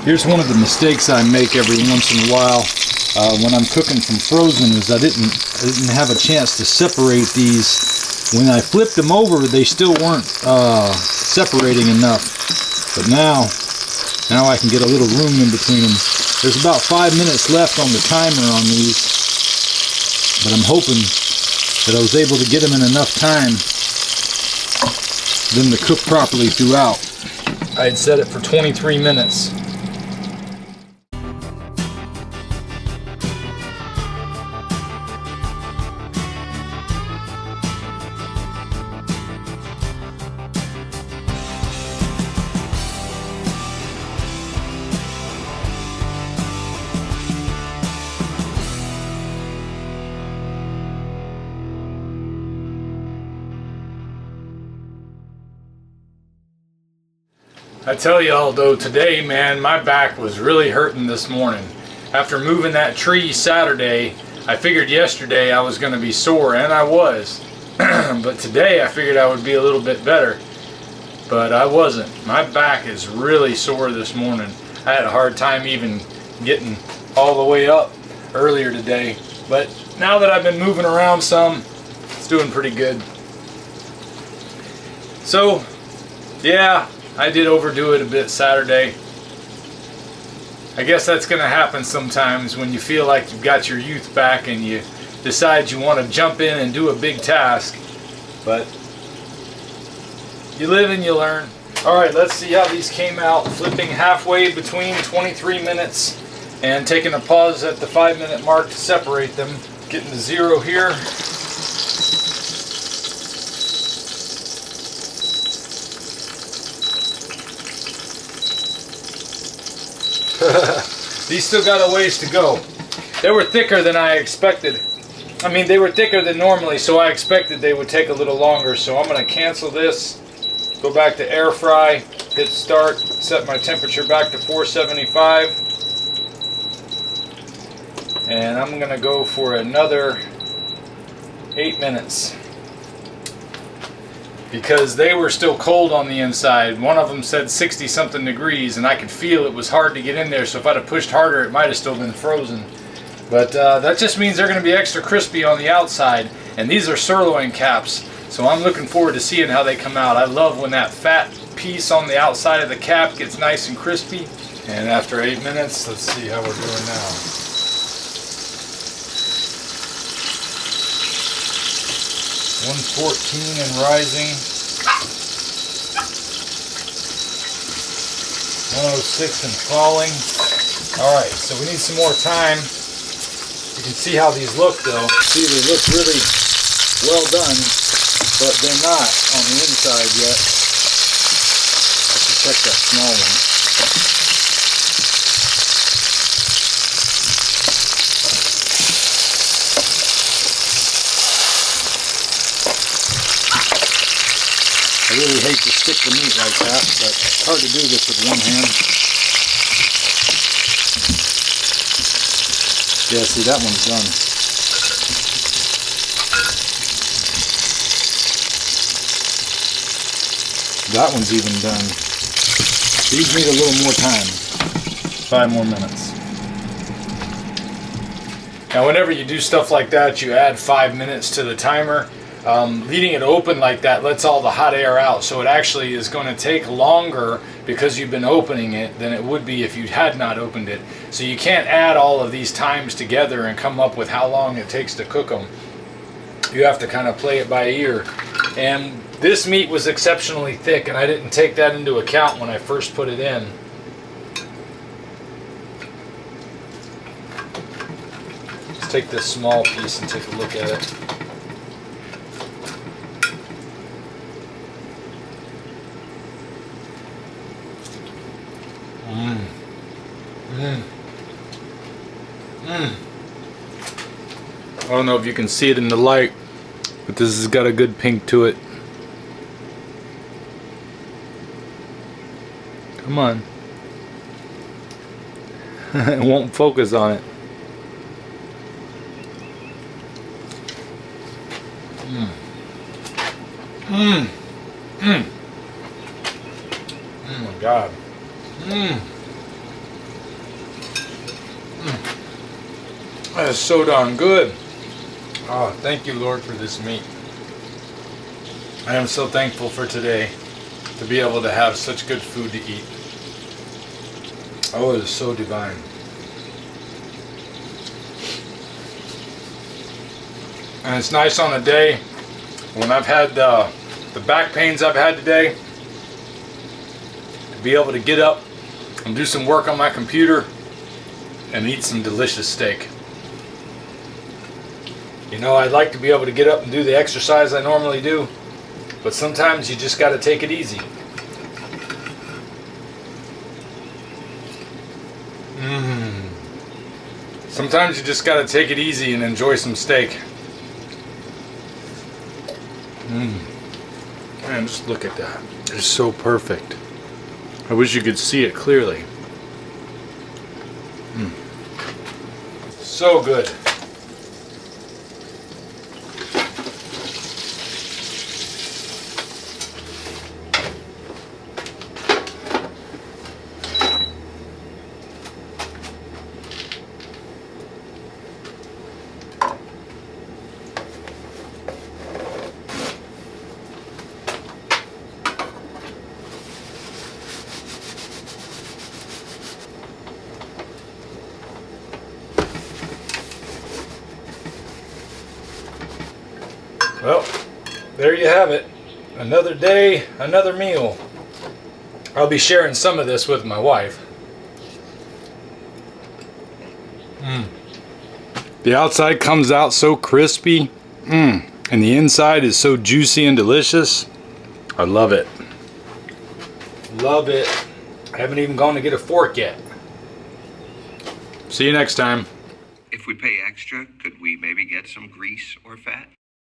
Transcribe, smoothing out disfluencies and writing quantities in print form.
Here's one of the mistakes I make every once in a while when I'm cooking from frozen is I didn't have a chance to separate these. When I flipped them over, they still weren't separating enough. But now I can get a little room in between them. There's about 5 minutes left on the timer on these, but I'm hoping that I was able to get them in enough time for them to cook properly throughout. I had set it for 23 minutes. I tell y'all though, today, man, my back was really hurting this morning. After moving that tree Saturday, I figured yesterday I was going to be sore, and I was. But today I figured I would be a little bit better. But I wasn't. My back is really sore this morning. I had a hard time even getting all the way up earlier today. But now that I've been moving around some, it's doing pretty good. So, yeah. I did overdo it a bit Saturday. I guess that's going to happen sometimes when you feel like you've got your youth back and you decide you want to jump in and do a big task. But you live and you learn. Alright, let's see how these came out. Flipping halfway between 23 minutes and taking a pause at the 5-minute mark to separate them. Getting to 0 here. These still got a ways to go. They were thicker than I expected. I mean, they were thicker than normally, so I expected they would take a little longer. So I'm going to cancel this, go back to air fry, hit start, set my temperature back to 475. And I'm going to go for another 8 minutes. Because they were still cold on the inside. One of them said 60 something degrees, and I could feel it was hard to get in there, so if I'd have pushed harder it might have still been frozen. But that just means they're going to be extra crispy on the outside, and these are sirloin caps, so I'm looking forward to seeing how they come out. I love when that fat piece on the outside of the cap gets nice and crispy. And after 8 minutes, let's see how we're doing now. 114 and rising. 106 and falling. Alright, so we need some more time. You can see how these look though. See, they look really well done, but they're not on the inside yet. I have to check that small one. I really hate to stick the meat like that, but it's hard to do this with one hand. Yeah, see, that one's done. That one's even done. These need a little more time. 5 more minutes. Now, whenever you do stuff like that, you add 5 minutes to the timer. Leaving it open like that lets all the hot air out, so it actually is going to take longer because you've been opening it than it would be if you had not opened it. So you can't add all of these times together and come up with how long it takes to cook them. You have to kind of play it by ear. And this meat was exceptionally thick, and I didn't take that into account when I first put it in. Let's take this small piece and take a look at it. I don't know if you can see it in the light, but this has got a good pink to it. Come on. It won't focus on it. Oh my God. That is so darn good. Oh, thank you, Lord, for this meat. I am so thankful for today to be able to have such good food to eat. Oh, it is so divine. And it's nice on a day when I've had the back pains I've had today to be able to get up and do some work on my computer and eat some delicious steak. You know, I'd like to be able to get up and do the exercise I normally do, but sometimes you just got to take it easy. Sometimes you just got to take it easy and enjoy some steak. Man, just look at that. It's so perfect. I wish you could see it clearly. So good. Well, there you have it. Another day, another meal. I'll be sharing some of this with my wife. The outside comes out so crispy, and the inside is so juicy and delicious. I love it. Love it. I haven't even gone to get a fork yet. See you next time. If we pay extra, could we maybe get some grease or fat?